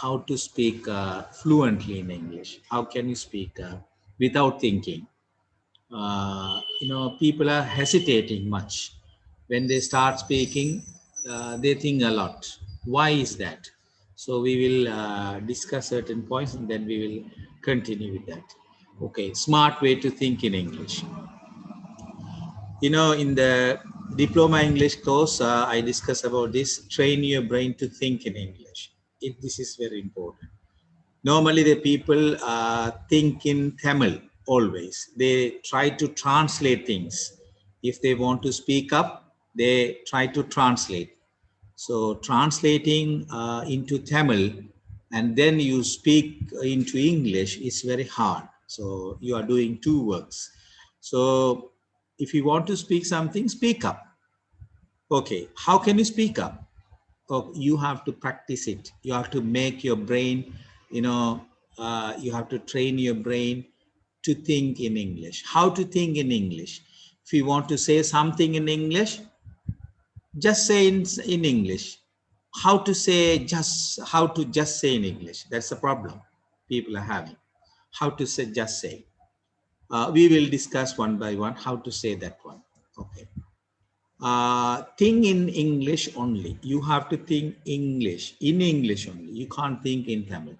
how to speak fluently in English. How can you speak without thinking? People are hesitating much. When they start speaking, they think a lot. Why is that? So we will discuss certain points and then we will continue with that. Okay, smart way to think in English. In the diploma English course, I discuss about this, train your brain to think in English. This is very important. Normally the people think in Tamil always. They try to translate things. If they want to speak up, they try to translate. So translating into Tamil and then you speak into English is very hard. So you are doing two works. So if you want to speak something, speak up. Okay, how can you speak up? Oh, you have to practice it. You have to make your brain, you have to train your brain to think in English. How to think in English? If you want to say something in English, just say in English. How to just say in English? That's the problem people are having. How to say just say. We will discuss one by one how to say that one. Okay. Think in English only. You have to think English, in English only. You can't think in Tamil.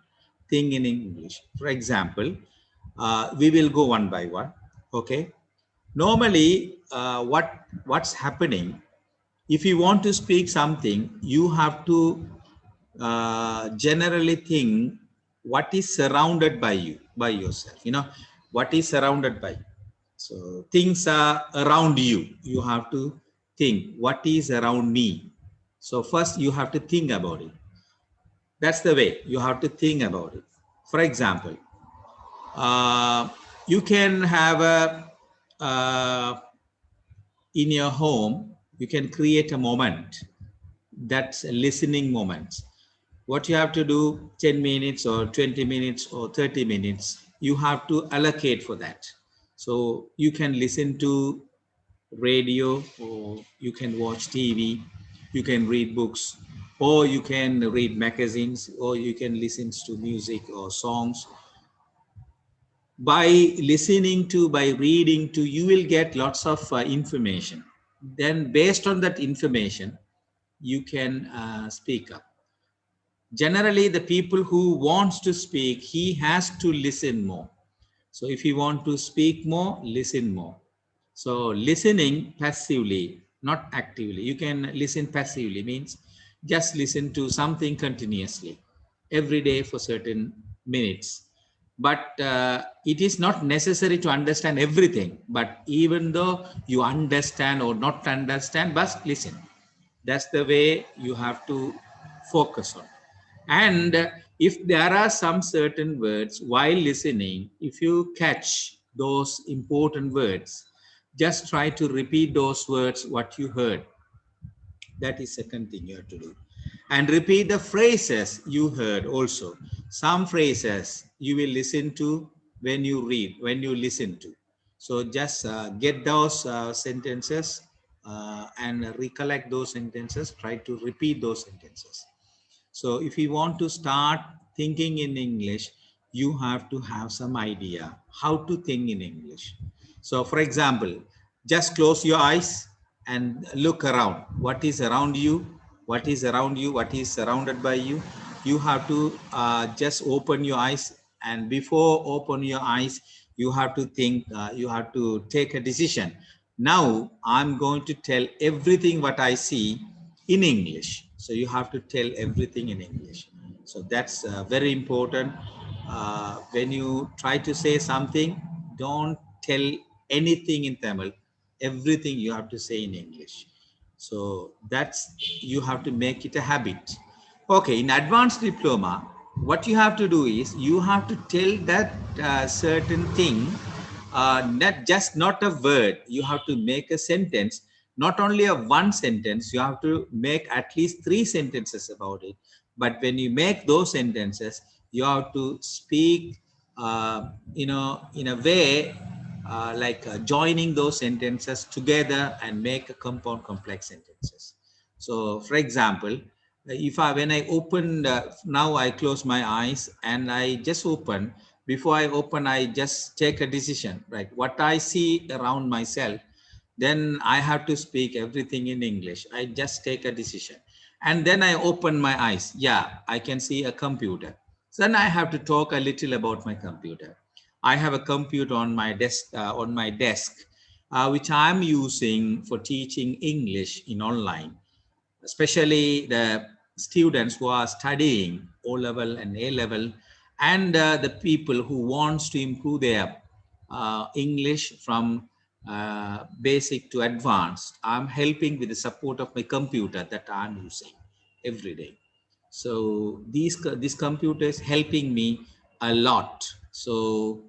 Think in English. For example, we will go one by one. Okay. Normally, what's happening, if you want to speak something, you have to generally think what is surrounded by you, by yourself. What is surrounded by you. So things are around you. You have to think what is around me. So first you have to think about it. That's the way you have to think about it. For example, you can have in your home, you can create a moment that's a listening moment. What you have to do, 10 minutes or 20 minutes or 30 minutes, you have to allocate for that. So you can listen to radio, or you can watch TV, you can read books, or you can read magazines, or you can listen to music or songs. By listening to, by reading to, you will get lots of information. Then based on that information, you can speak up. Generally, the people who wants to speak, he has to listen more. So if you want to speak more, listen more. So listening passively, not actively. You can listen passively, means just listen to something continuously every day for certain minutes. But it is not necessary to understand everything. But even though you understand or not understand, but listen. That's the way you have to focus on. And if there are some certain words while listening, if you catch those important words, just try to repeat those words, what you heard. That is second thing you have to do. And repeat the phrases you heard also. Some phrases you will listen to when you read, when you listen to. So just get those sentences and recollect those sentences. Try to repeat those sentences. So if you want to start thinking in English, you have to have some idea how to think in English. So for example, just close your eyes and look around. What is around you? What is around you? What is surrounded by you? You have to just open your eyes, and before open your eyes, you have to think, you have to take a decision. Now I'm going to tell everything what I see in English. So you have to tell everything in English. So that's very important. When you try to say something, don't tell anything in Tamil. Everything you have to say in English. So that's, you have to make it a habit. Okay, in advanced diploma, what you have to do is you have to tell that certain thing, not a word. You have to make a sentence. Not only a one sentence, you have to make at least 3 sentences about it. But when you make those sentences, you have to speak, in a way like joining those sentences together and make a compound complex sentences. So for example, When I open, now I close my eyes and I just open. Before I open, I just take a decision, right? What I see around myself, then I have to speak everything in English. I just take a decision. And then I open my eyes. Yeah, I can see a computer. So then I have to talk a little about my computer. I have a computer on my desk, which I'm using for teaching English in online, especially the students who are studying O level and A level, and the people who wants to improve their English from basic to advanced. I'm helping with the support of my computer that I'm using every day. So this computer is helping me a lot. So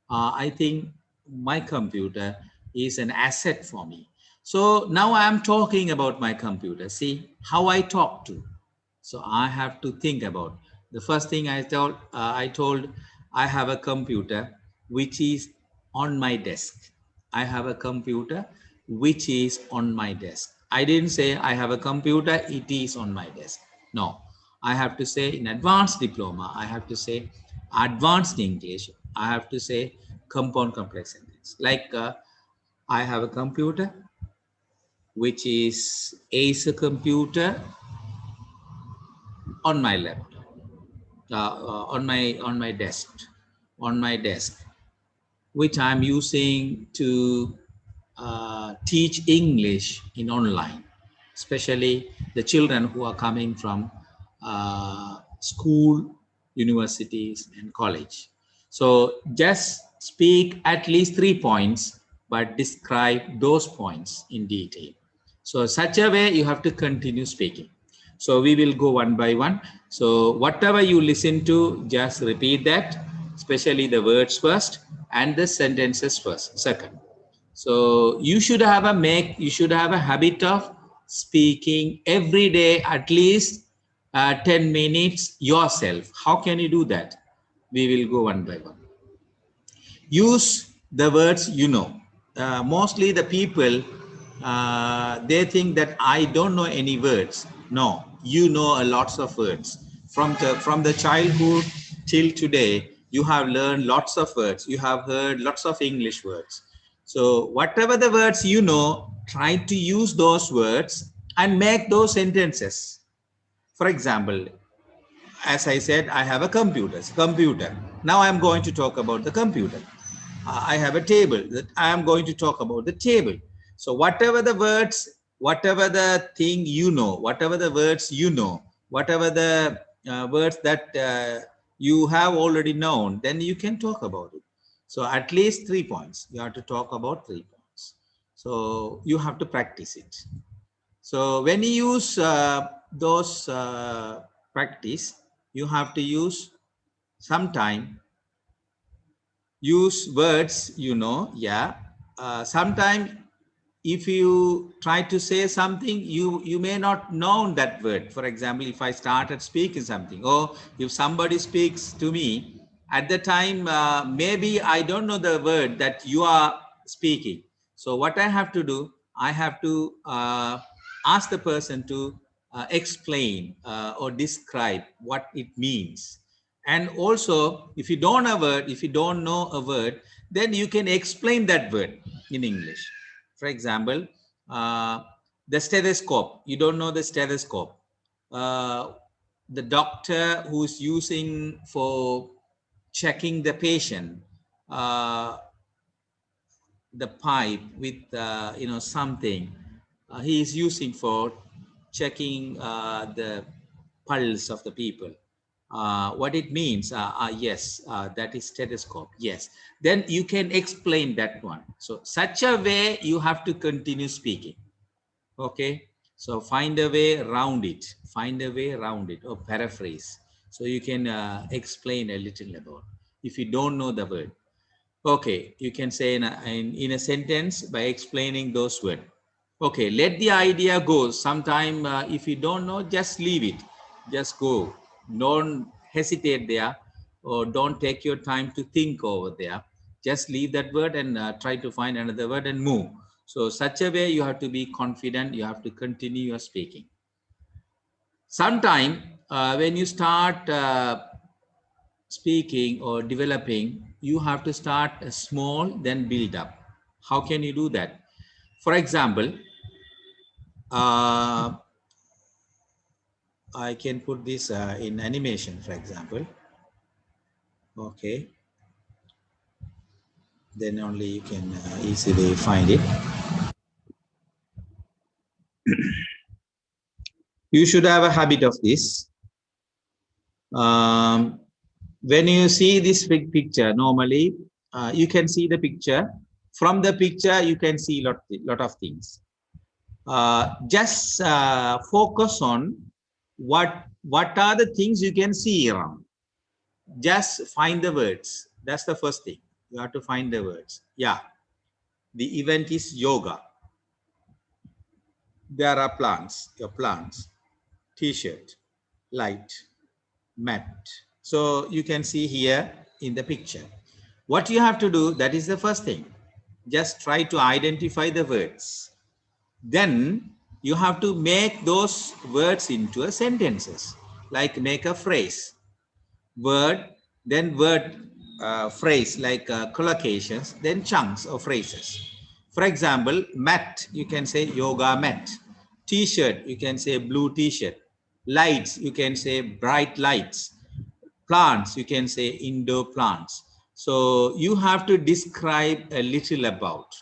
I think my computer is an asset for me. So now I'm talking about my computer. See how I talk to. So I have to think about the first thing I told I have a computer which is on my desk. I have a computer which is on my desk. I didn't say I have a computer, it is on my desk. No, I have to say in advanced diploma, I have to say advanced English, I have to say compound complex sentence. Like I have a computer which is a computer on my laptop, on my desk, which I'm using to teach English in online, especially the children who are coming from school, universities, and college. So just speak at least 3 points, but describe those points in detail. So such a way you have to continue speaking. So we will go one by one. So whatever you listen to, just repeat that, especially the words first and the sentences first, second. So you should have a habit of speaking every day at least 10 minutes yourself. How can you do that? We will go one by one. Use the words you know. Mostly the people, they think that I don't know any words. No, you know a lots of words. From the childhood till today, you have learned lots of words. You have heard lots of English words. So whatever the words you know, try to use those words and make those sentences. For example, as I said, I have a computer. Now I'm going to talk about the computer. I have a table that I am going to talk about the table. So whatever the words, whatever the thing you know, whatever the words you know, whatever the words that you have already known, then you can talk about it. So at least 3 points. You have to talk about 3 points. So you have to practice it. So when you use those practice, you have to use sometime. Use words you know. Yeah. Sometimes if you try to say something, you may not know that word. For example, if I started speaking something, or if somebody speaks to me at the time, maybe I don't know the word that you are speaking. So what I have to do, I have to ask the person to explain or describe what it means. And also, if you don't know a word, then you can explain that word in English. For example, the stethoscope. You don't know the stethoscope. The doctor who's using for checking the patient, the pipe with something he is using for checking the pulse of the people. What it means, yes, that is stethoscope. Yes, then you can explain that one. So such a way you have to continue speaking. Okay, so find a way around it. Find a way around it, or paraphrase. So you can explain a little about if you don't know the word. Okay, you can say in a sentence by explaining those words. Okay, let the idea go. Sometime if you don't know, just leave it. Just go. Don't hesitate there, or don't take your time to think over there. Just leave that word and try to find another word and move. So such a way you have to be confident. You have to continue your speaking. Sometime when you start speaking or developing, you have to start small, then build up. How can you do that? For example, I can put this in animation, for example. Okay. Then only you can easily find it. You should have a habit of this. When you see this big picture, normally you can see the picture. From the picture, you can see lot of things. Just focus on what are the things you can see around. Just find the words. That's the first thing. You have to find the words. Yeah. The event is yoga. There are plants, your plants, t-shirt, light, mat. So you can see here in the picture. What you have to do, that is the first thing. Just try to identify the words. Then you have to make those words into a sentences, like make a phrase. Word, then word, phrase, like collocations, then chunks of phrases. For example, mat, you can say yoga mat. T-shirt, you can say blue t-shirt. Lights, you can say bright lights. Plants, you can say indoor plants. So you have to describe a little about.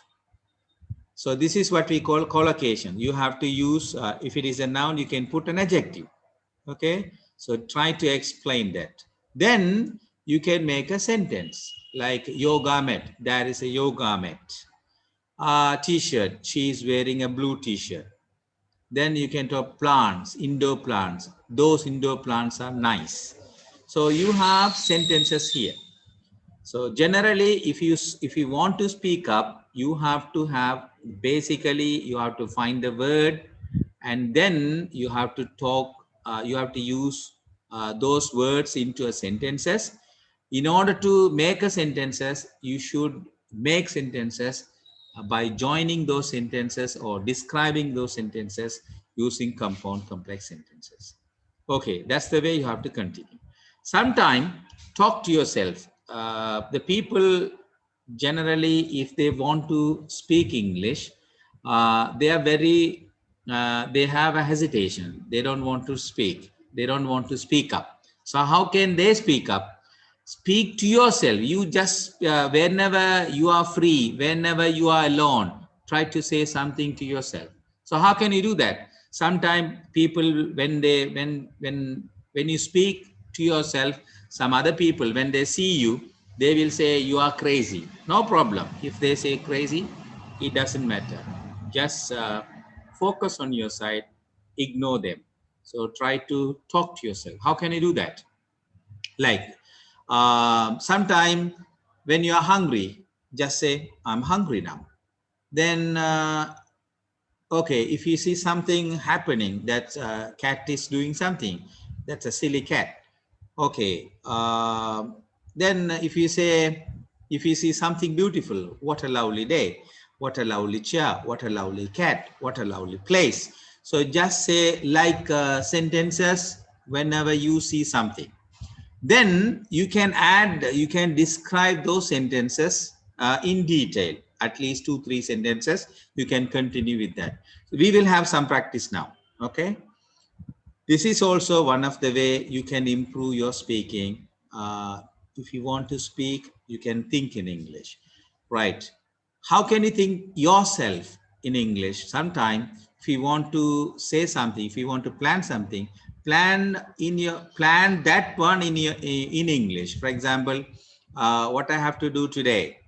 So this is what we call collocation. You have to use, if it is a noun, you can put an adjective. Okay, so try to explain that. Then you can make a sentence like yoga mat. There is a yoga mat. T-shirt. She is wearing a blue t-shirt. Then you can talk plants, indoor plants. Those indoor plants are nice. So you have sentences here. So generally, if you want to speak up, you have to have, basically you have to find the word, and then you have to talk. You have to use those words into a sentences. In order to make a sentences, you should make sentences by joining those sentences or describing those sentences using compound complex sentences. Okay, that's the way you have to continue. Sometime talk to yourself. The people generally, if they want to speak English, they are very, they have a hesitation. They don't want to speak. They don't want to speak up. So how can they speak up? Speak to yourself. You just, whenever you are free, whenever you are alone, try to say something to yourself. So how can you do that? Sometimes people, when you speak to yourself, some other people, when they see you, they will say you are crazy. No problem. If they say crazy, it doesn't matter. Just focus on your side, ignore them. So try to talk to yourself. How can you do that? Like sometime when you are hungry, just say, I'm hungry now. Then, okay, if you see something happening, that cat is doing something, that's a silly cat. Okay, then if you see something beautiful, what a lovely day, what a lovely chair, what a lovely cat, what a lovely place. So just say like sentences whenever you see something. Then you can add, you can describe those sentences in detail, at least 2-3 sentences. You can continue with that. We will have some practice now. Okay. This is also one of the way you can improve your speaking. If you want to speak, you can think in English, right? How can you think yourself in English? Sometimes if you want to say something, if you want to plan something, plan that one in English. For example, what I have to do today.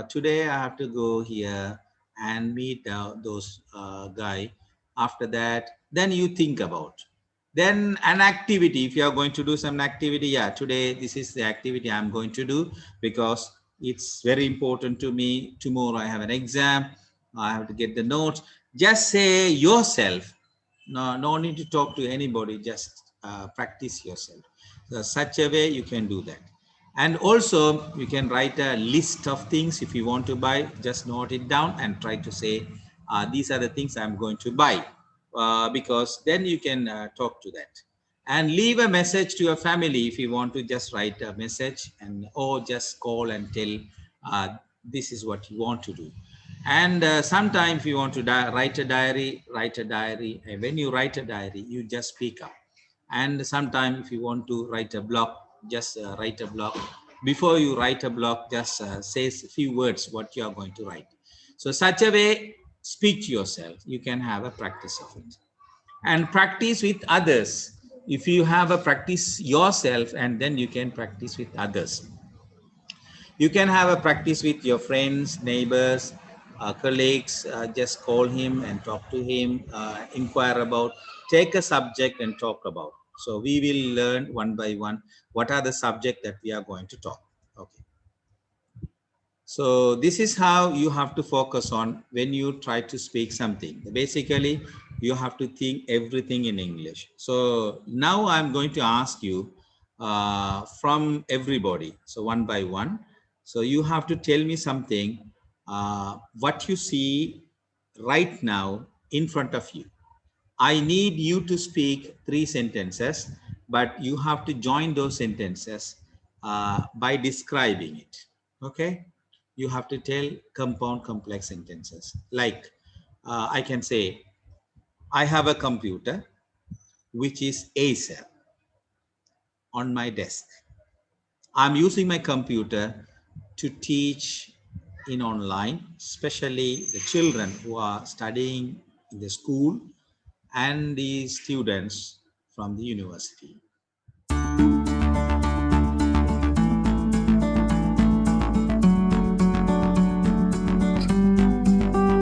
Today I have to go here and meet those guy. After that, then you think about. Then an activity, if you are going to do some activity, yeah, today this is the activity I'm going to do because it's very important to me. Tomorrow I have an exam. I have to get the notes. Just say yourself. No need to talk to anybody. Just practice yourself. So such a way you can do that. And also you can write a list of things. If you want to buy, just note it down and try to say, these are the things I'm going to buy. because then you can talk to that. And leave a message to your family if you want to just write a message, and or just call and tell this is what you want to do. And sometimes if you want to write a diary, write a diary. And when you write a diary, you just speak up. And sometimes if you want to write a blog, just write a blog. Before you write a blog, just say a few words what you are going to write. So such a way, speak to yourself. You can have a practice of it. And practice with others. If you have a practice yourself, and then you can practice with others. You can have a practice with your friends, neighbors, colleagues. Just call him and talk to him, inquire about, take a subject and talk about. So we will learn one by one what are the subject that we are going to talk. Okay. So this is how you have to focus on when you try to speak something. Basically, you have to think everything in English. So now I'm going to ask you from everybody. So one by one. So you have to tell me something, what you see right now in front of you. I need you to speak 3 sentences, but you have to join those sentences by describing it. Okay? You have to tell compound complex sentences. Like I can say, I have a computer which is Acer on my desk. I'm using my computer to teach in online, especially the children who are studying in the school and the students from the university.